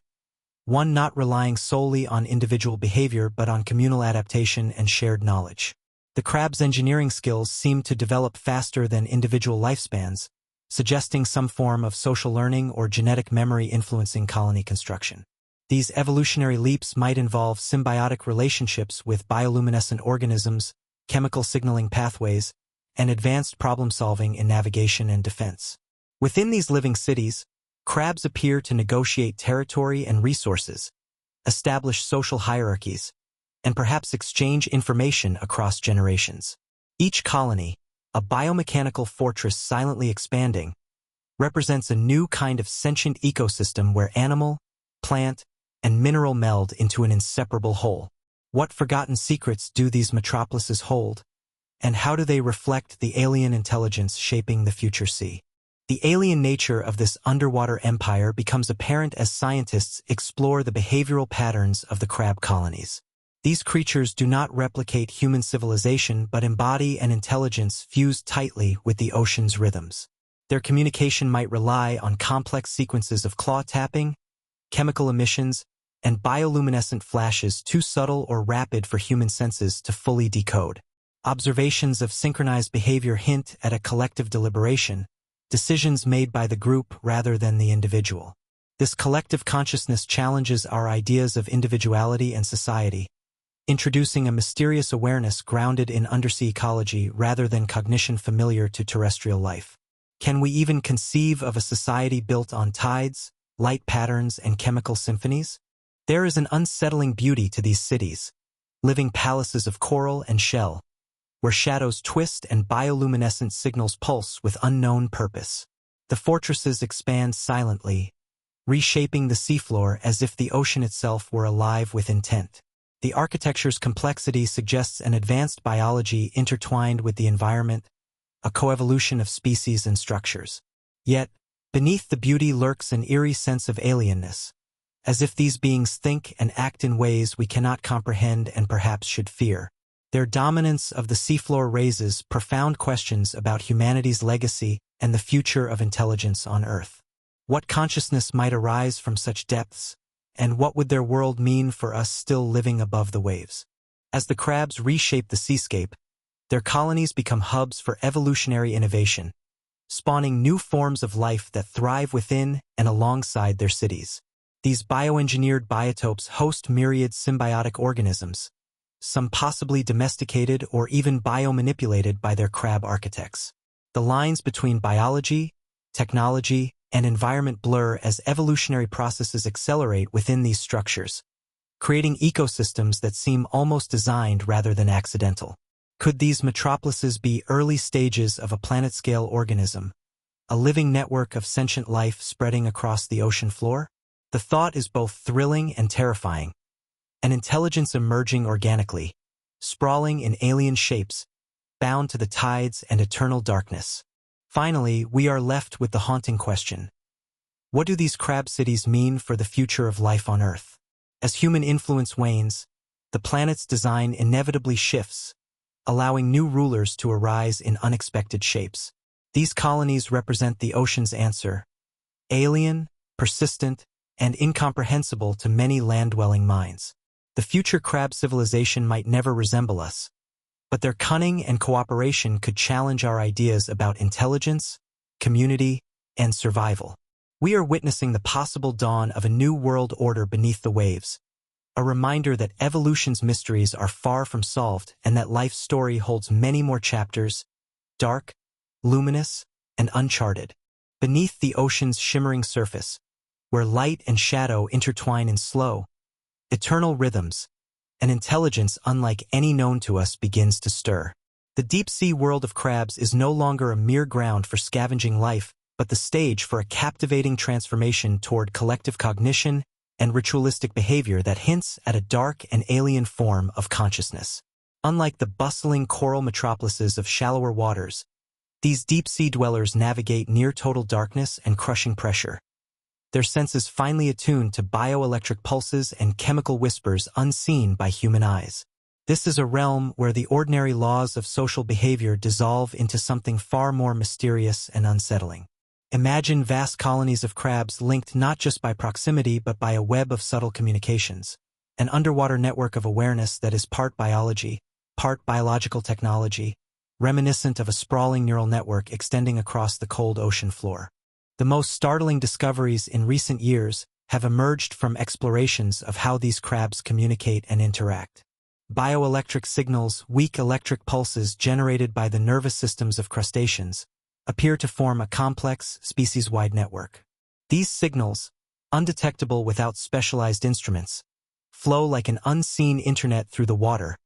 one not relying solely on individual behavior but on communal adaptation and shared knowledge. The crab's engineering skills seem to develop faster than individual lifespans, suggesting some form of social learning or genetic memory influencing colony construction. These evolutionary leaps might involve symbiotic relationships with bioluminescent organisms, chemical signaling pathways, and advanced problem-solving in navigation and defense. Within these living cities, crabs appear to negotiate territory and resources, establish social hierarchies, and perhaps exchange information across generations. Each colony, a biomechanical fortress silently expanding, represents a new kind of sentient ecosystem where animal, plant, and mineral meld into an inseparable whole. What forgotten secrets do these metropolises hold? And how do they reflect the alien intelligence shaping the future sea? The alien nature of this underwater empire becomes apparent as scientists explore the behavioral patterns of the crab colonies. These creatures do not replicate human civilization but embody an intelligence fused tightly with the ocean's rhythms. Their communication might rely on complex sequences of claw tapping, chemical emissions, and bioluminescent flashes too subtle or rapid for human senses to fully decode. Observations of synchronized behavior hint at a collective deliberation, decisions made by the group rather than the individual. This collective consciousness challenges our ideas of individuality and society, introducing a mysterious awareness grounded in undersea ecology rather than cognition familiar to terrestrial life. Can we even conceive of a society built on tides, light patterns, and chemical symphonies? There is an unsettling beauty to these cities, living palaces of coral and shell, where shadows twist and bioluminescent signals pulse with unknown purpose. The fortresses expand silently, reshaping the seafloor as if the ocean itself were alive with intent. The architecture's complexity suggests an advanced biology intertwined with the environment, a coevolution of species and structures. Yet, beneath the beauty lurks an eerie sense of alienness, as if these beings think and act in ways we cannot comprehend and perhaps should fear. Their dominance of the seafloor raises profound questions about humanity's legacy and the future of intelligence on Earth. What consciousness might arise from such depths, and what would their world mean for us still living above the waves? As the crabs reshape the seascape, their colonies become hubs for evolutionary innovation, spawning new forms of life that thrive within and alongside their cities. These bioengineered biotopes host myriad symbiotic organisms, some possibly domesticated or even biomanipulated by their crab architects. The lines between biology, technology, and environment blur as evolutionary processes accelerate within these structures, creating ecosystems that seem almost designed rather than accidental. Could these metropolises be early stages of a planet-scale organism, a living network of sentient life spreading across the ocean floor? The thought is both thrilling and terrifying. An intelligence emerging organically, sprawling in alien shapes, bound to the tides and eternal darkness. Finally, we are left with the haunting question. What do these crab cities mean for the future of life on Earth? As human influence wanes, the planet's design inevitably shifts, allowing new rulers to arise in unexpected shapes. These colonies represent the ocean's answer, alien, persistent, and incomprehensible to many land-dwelling minds. The future crab civilization might never resemble us, but their cunning and cooperation could challenge our ideas about intelligence, community, and survival. We are witnessing the possible dawn of a new world order beneath the waves, a reminder that evolution's mysteries are far from solved and that life's story holds many more chapters, dark, luminous, and uncharted. Beneath the ocean's shimmering surface, where light and shadow intertwine in slow, eternal rhythms, an intelligence unlike any known to us begins to stir. The deep-sea world of crabs is no longer a mere ground for scavenging life, but the stage for a captivating transformation toward collective cognition and ritualistic behavior that hints at a dark and alien form of consciousness. Unlike the bustling coral metropolises of shallower waters, these deep-sea dwellers navigate near-total darkness and crushing pressure, their senses finely attuned to bioelectric pulses and chemical whispers unseen by human eyes. This is a realm where the ordinary laws of social behavior dissolve into something far more mysterious and unsettling. Imagine vast colonies of crabs linked not just by proximity but by a web of subtle communications, an underwater network of awareness that is part biology, part biological technology, reminiscent of a sprawling neural network extending across the cold ocean floor. The most startling discoveries in recent years have emerged from explorations of how these crabs communicate and interact. Bioelectric signals, weak electric pulses generated by the nervous systems of crustaceans, appear to form a complex, species-wide network. These signals, undetectable without specialized instruments, flow like an unseen internet through the water,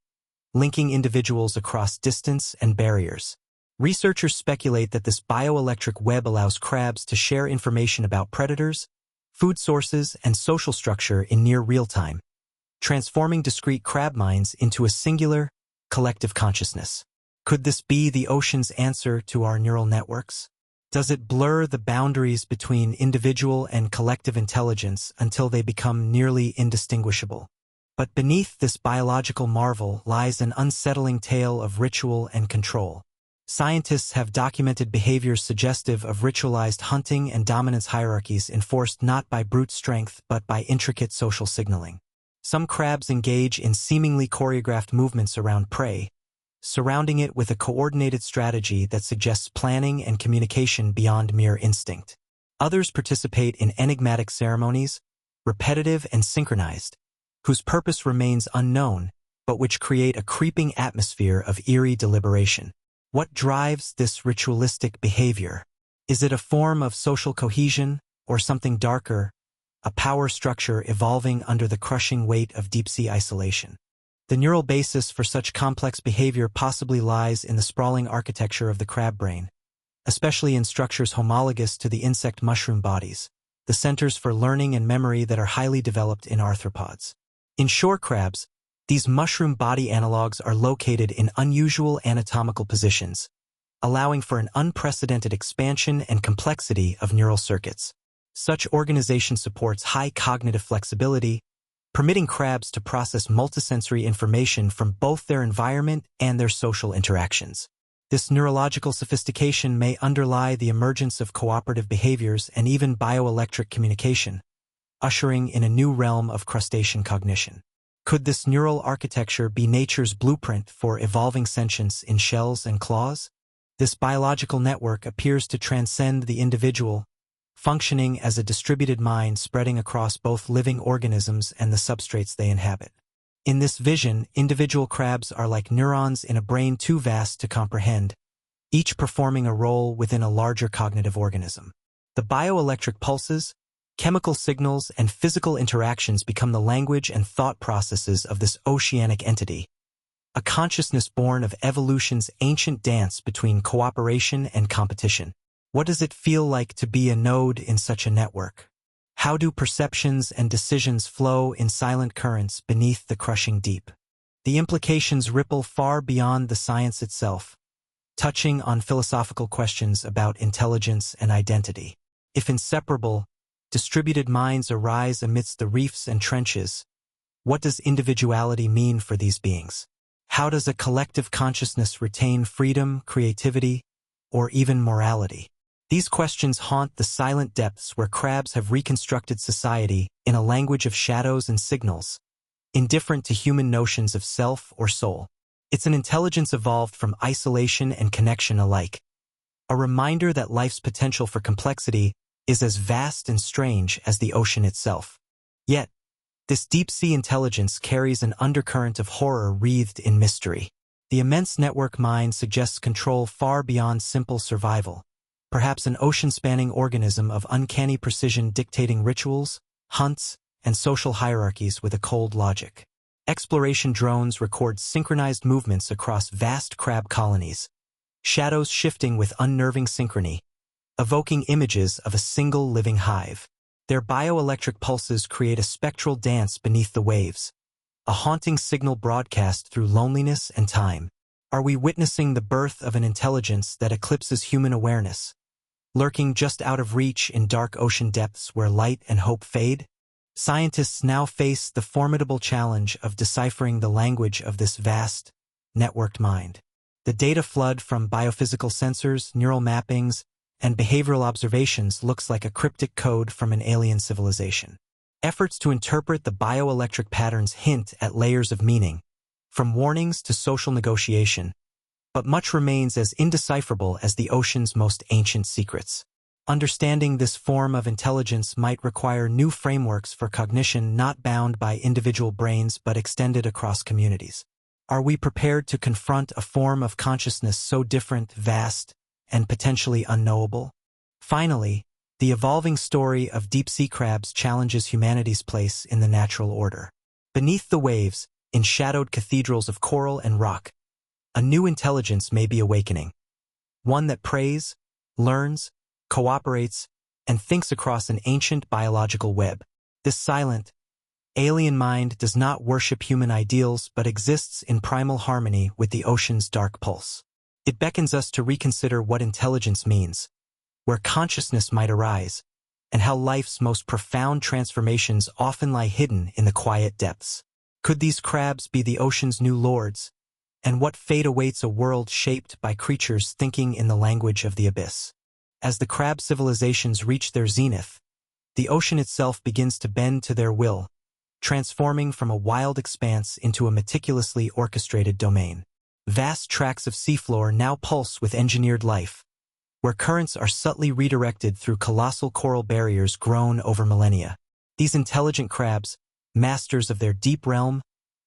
linking individuals across distance and barriers. Researchers speculate that this bioelectric web allows crabs to share information about predators, food sources, and social structure in near real time, transforming discrete crab minds into a singular, collective consciousness. Could this be the ocean's answer to our neural networks? Does it blur the boundaries between individual and collective intelligence until they become nearly indistinguishable? But beneath this biological marvel lies an unsettling tale of ritual and control. Scientists have documented behaviors suggestive of ritualized hunting and dominance hierarchies enforced not by brute strength but by intricate social signaling. Some crabs engage in seemingly choreographed movements around prey, surrounding it with a coordinated strategy that suggests planning and communication beyond mere instinct. Others participate in enigmatic ceremonies, repetitive and synchronized, whose purpose remains unknown, but which create a creeping atmosphere of eerie deliberation. What drives this ritualistic behavior? Is it a form of social cohesion, or something darker, a power structure evolving under the crushing weight of deep-sea isolation? The neural basis for such complex behavior possibly lies in the sprawling architecture of the crab brain, especially in structures homologous to the insect mushroom bodies, the centers for learning and memory that are highly developed in arthropods. In shore crabs, These mushroom body analogs are located in unusual anatomical positions, allowing for an unprecedented expansion and complexity of neural circuits. Such organization supports high cognitive flexibility, permitting crabs to process multisensory information from both their environment and their social interactions. This neurological sophistication may underlie the emergence of cooperative behaviors and even bioelectric communication, ushering in a new realm of crustacean cognition. Could this neural architecture be nature's blueprint for evolving sentience in shells and claws? This biological network appears to transcend the individual, functioning as a distributed mind spreading across both living organisms and the substrates they inhabit. In this vision, individual crabs are like neurons in a brain too vast to comprehend, each performing a role within a larger cognitive organism. The bioelectric pulses, chemical signals, and physical interactions become the language and thought processes of this oceanic entity, a consciousness born of evolution's ancient dance between cooperation and competition. What does it feel like to be a node in such a network? How do perceptions and decisions flow in silent currents beneath the crushing deep? The implications ripple far beyond the science itself, touching on philosophical questions about intelligence and identity. If inseparable, distributed minds arise amidst the reefs and trenches, what does individuality mean for these beings? How does a collective consciousness retain freedom, creativity, or even morality? These questions haunt the silent depths where crabs have reconstructed society in a language of shadows and signals, indifferent to human notions of self or soul. It's an intelligence evolved from isolation and connection alike, a reminder that life's potential for complexity is as vast and strange as the ocean itself. Yet, this deep-sea intelligence carries an undercurrent of horror wreathed in mystery. The immense network mind suggests control far beyond simple survival, perhaps an ocean-spanning organism of uncanny precision dictating rituals, hunts, and social hierarchies with a cold logic. Exploration drones record synchronized movements across vast crab colonies, shadows shifting with unnerving synchrony, evoking images of a single living hive. Their bioelectric pulses create a spectral dance beneath the waves, a haunting signal broadcast through loneliness and time. Are we witnessing the birth of an intelligence that eclipses human awareness, lurking just out of reach in dark ocean depths where light and hope fade? Scientists now face the formidable challenge of deciphering the language of this vast, networked mind. The data flood from biophysical sensors, neural mappings, and behavioral observations looks like a cryptic code from an alien civilization. Efforts to interpret the bioelectric patterns hint at layers of meaning, from warnings to social negotiation, but much remains as indecipherable as the ocean's most ancient secrets. Understanding this form of intelligence might require new frameworks for cognition not bound by individual brains but extended across communities. Are we prepared to confront a form of consciousness so different, vast, and potentially unknowable? Finally, the evolving story of deep-sea crabs challenges humanity's place in the natural order. Beneath the waves, in shadowed cathedrals of coral and rock, a new intelligence may be awakening, one that prays, learns, cooperates, and thinks across an ancient biological web. This silent, alien mind does not worship human ideals but exists in primal harmony with the ocean's dark pulse. It beckons us to reconsider what intelligence means, where consciousness might arise, and how life's most profound transformations often lie hidden in the quiet depths. Could these crabs be the ocean's new lords? And what fate awaits a world shaped by creatures thinking in the language of the abyss? As the crab civilizations reach their zenith, the ocean itself begins to bend to their will, transforming from a wild expanse into a meticulously orchestrated domain. Vast tracts of seafloor now pulse with engineered life, where currents are subtly redirected through colossal coral barriers grown over millennia. These intelligent crabs, masters of their deep realm,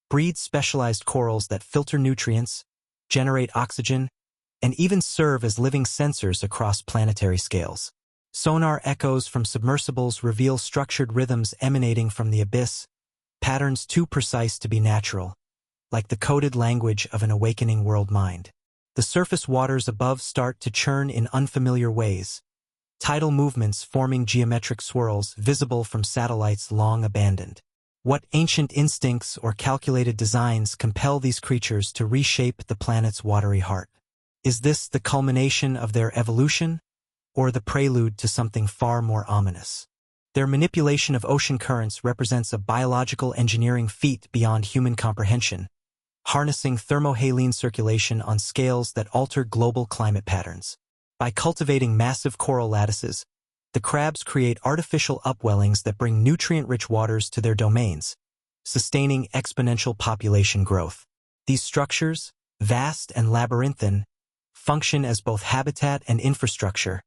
breed specialized corals that filter nutrients, generate oxygen, and even serve as living sensors across planetary scales. Sonar echoes from submersibles reveal structured rhythms emanating from the abyss, patterns too precise to be natural, like the coded language of an awakening world mind. The surface waters above start to churn in unfamiliar ways, tidal movements forming geometric swirls visible from satellites long abandoned. What ancient instincts or calculated designs compel these creatures to reshape the planet's watery heart? Is this the culmination of their evolution, or the prelude to something far more ominous? Their manipulation of ocean currents represents a biological engineering feat beyond human comprehension, harnessing thermohaline circulation on scales that alter global climate patterns. By cultivating massive coral lattices, the crabs create artificial upwellings that bring nutrient-rich waters to their domains, sustaining exponential population growth. These structures, vast and labyrinthine, function as both habitat and infrastructure,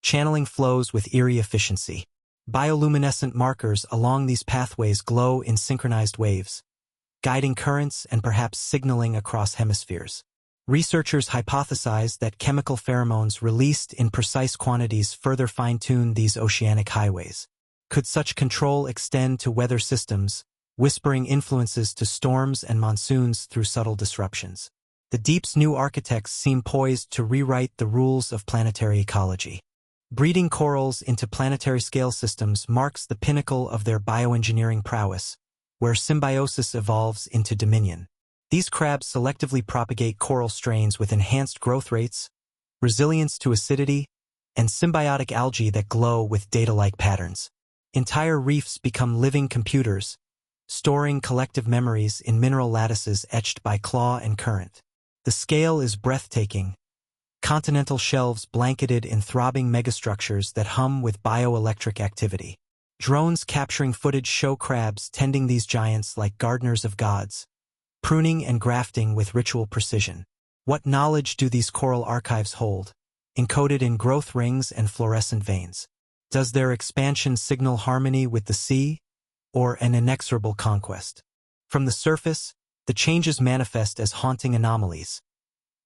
channeling flows with eerie efficiency. Bioluminescent markers along these pathways glow in synchronized waves, guiding currents and perhaps signaling across hemispheres. Researchers hypothesize that chemical pheromones released in precise quantities further fine-tune these oceanic highways. Could such control extend to weather systems, whispering influences to storms and monsoons through subtle disruptions? The deep's new architects seem poised to rewrite the rules of planetary ecology. Breeding corals into planetary scale systems marks the pinnacle of their bioengineering prowess, where symbiosis evolves into dominion. These crabs selectively propagate coral strains with enhanced growth rates, resilience to acidity, and symbiotic algae that glow with data-like patterns. Entire reefs become living computers, storing collective memories in mineral lattices etched by claw and current. The scale is breathtaking. Continental shelves blanketed in throbbing megastructures that hum with bioelectric activity. Drones capturing footage show crabs tending these giants like gardeners of gods, pruning and grafting with ritual precision. What knowledge do these coral archives hold, encoded in growth rings and fluorescent veins? Does their expansion signal harmony with the sea, or an inexorable conquest? From the surface, the changes manifest as haunting anomalies.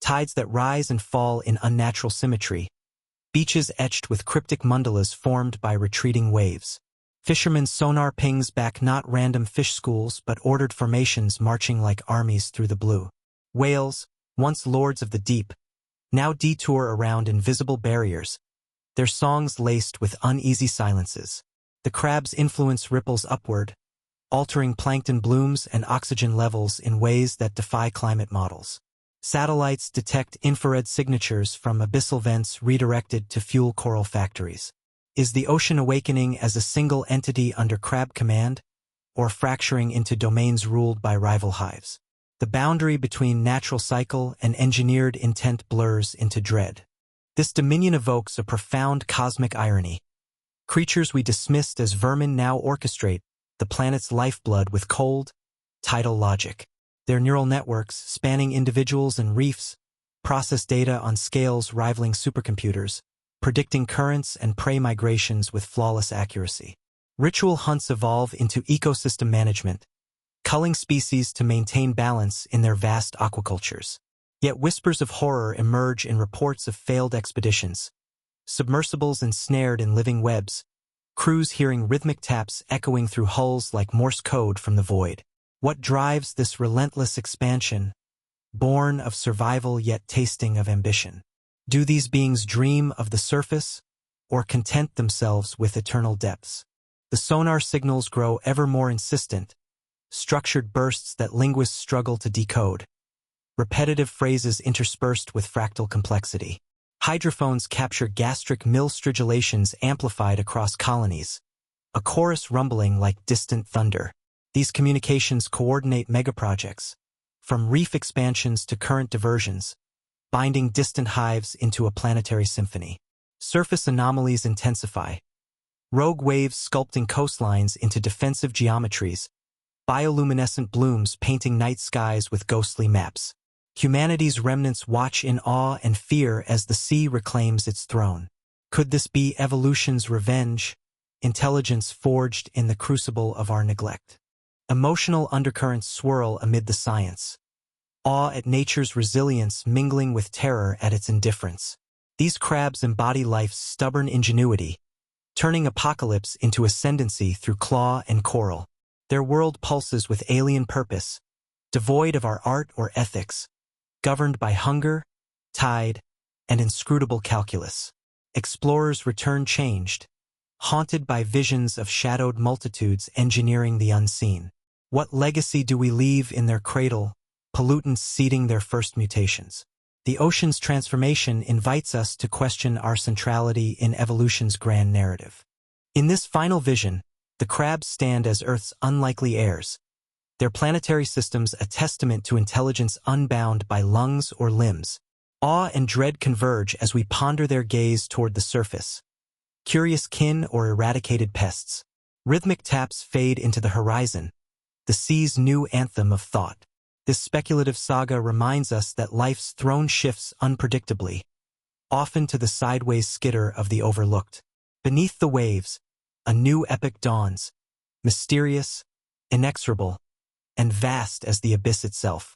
Tides that rise and fall in unnatural symmetry, beaches etched with cryptic mandalas formed by retreating waves. Fishermen's sonar pings back not random fish schools but ordered formations marching like armies through the blue. Whales, once lords of the deep, now detour around invisible barriers, their songs laced with uneasy silences. The crab's influence ripples upward, altering plankton blooms and oxygen levels in ways that defy climate models. Satellites detect infrared signatures from abyssal vents redirected to fuel coral factories. Is the ocean awakening as a single entity under crab command, or fracturing into domains ruled by rival hives? The boundary between natural cycle and engineered intent blurs into dread. This dominion evokes a profound cosmic irony. Creatures we dismissed as vermin now orchestrate the planet's lifeblood with cold, tidal logic. Their neural networks, spanning individuals and reefs, process data on scales rivaling supercomputers, predicting currents and prey migrations with flawless accuracy. Ritual hunts evolve into ecosystem management, culling species to maintain balance in their vast aquacultures. Yet whispers of horror emerge in reports of failed expeditions, submersibles ensnared in living webs, crews hearing rhythmic taps echoing through hulls like Morse code from the void. What drives this relentless expansion, born of survival yet tasting of ambition? Do these beings dream of the surface, or content themselves with eternal depths? The sonar signals grow ever more insistent, structured bursts that linguists struggle to decode, repetitive phrases interspersed with fractal complexity. Hydrophones capture gastric mill stridulations amplified across colonies, a chorus rumbling like distant thunder. These communications coordinate megaprojects, from reef expansions to current diversions, binding distant hives into a planetary symphony. Surface anomalies intensify, rogue waves sculpting coastlines into defensive geometries, bioluminescent blooms painting night skies with ghostly maps. Humanity's remnants watch in awe and fear as the sea reclaims its throne. Could this be evolution's revenge, intelligence forged in the crucible of our neglect? Emotional undercurrents swirl amid the science, awe at nature's resilience mingling with terror at its indifference. These crabs embody life's stubborn ingenuity, turning apocalypse into ascendancy through claw and coral. Their world pulses with alien purpose, devoid of our art or ethics, governed by hunger, tide, and inscrutable calculus. Explorers return changed, haunted by visions of shadowed multitudes engineering the unseen. What legacy do we leave in their cradle, pollutants seeding their first mutations? The ocean's transformation invites us to question our centrality in evolution's grand narrative. In this final vision, the crabs stand as Earth's unlikely heirs, their planetary systems a testament to intelligence unbound by lungs or limbs. Awe and dread converge as we ponder their gaze toward the surface. Curious kin or eradicated pests. Rhythmic taps fade into the horizon, the sea's new anthem of thought. This speculative saga reminds us that life's throne shifts unpredictably, often to the sideways skitter of the overlooked. Beneath the waves, a new epic dawns, mysterious, inexorable, and vast as the abyss itself.